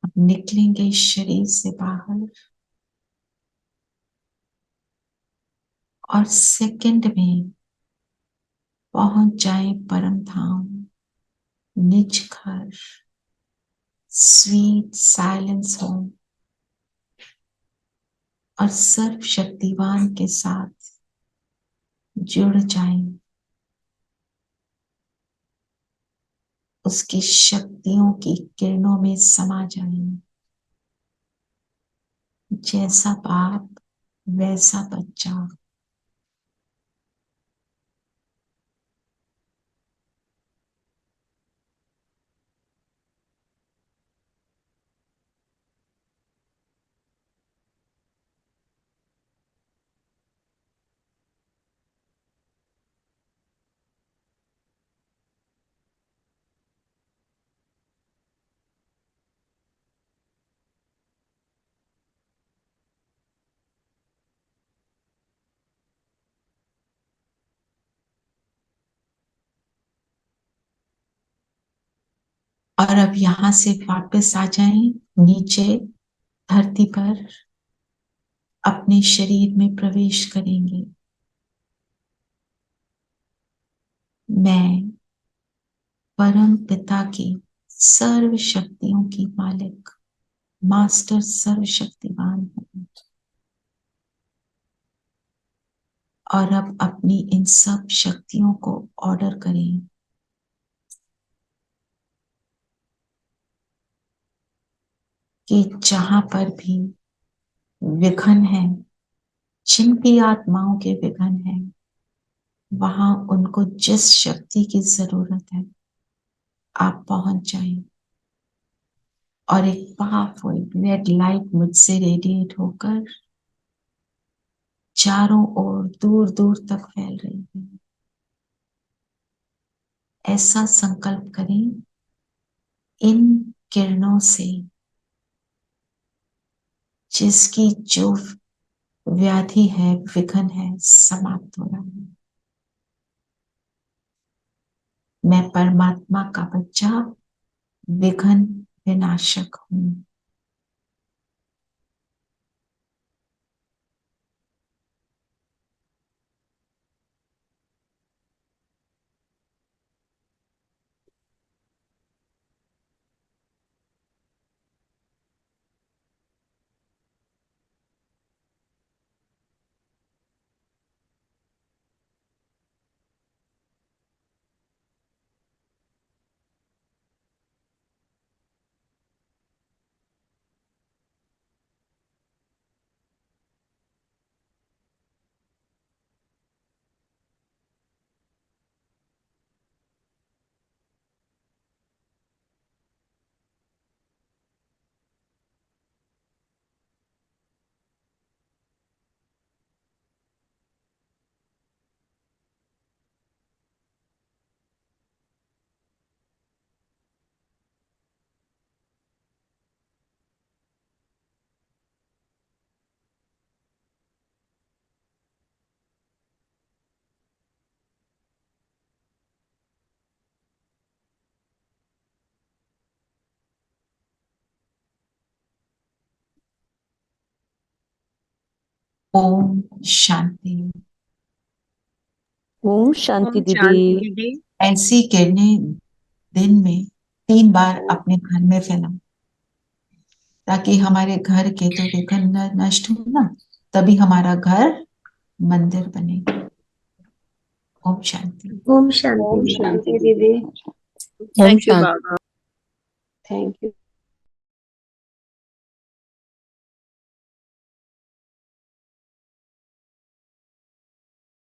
अब निकलेंगे शरीर से बाहर और सेकंड में पहुंच जाए परम धाम, निज घर, स्वीट साइलेंस होम और सर्व शक्तिवान के साथ जुड़ जाएं। उसकी शक्तियों की किरणों में समा जाएं। जैसा बाप वैसा बच्चा। और अब यहां से वापस आ जाएं नीचे धरती पर। अपने शरीर में प्रवेश करेंगे। मैं परम पिता की सर्व शक्तियों की मालिक मास्टर सर्वशक्तिवान हूं। और अब अपनी इन सब शक्तियों को ऑर्डर करें कि जहां पर भी विघ्न है, जिन भी आत्माओं के विघ्न है, वहां उनको जिस शक्ति की जरूरत है आप पहुंच जाएं। और एक पावरफुल रेड लाइट मुझसे रेडिएट होकर चारों ओर दूर दूर तक फैल रही है। ऐसा संकल्प करें इन किरणों से जिसकी जो व्याधि है, विघ्न है, समाप्त हो रहा है। मैं परमात्मा का बच्चा विघ्न विनाशक हूं। ओम शांति। ओम शांति ओम शांति दीदी। दीदी। ऐसी किरणें दिन में 3 बार अपने घर में फैलाओ, ताकि हमारे घर के जो विघ्न नष्ट हो ना, तभी हमारा घर मंदिर बनेगा। ओम शांति। ओम शांति ओम दीदी। शांति दीदी। Om thank you Shanti. बाबा। Thank you.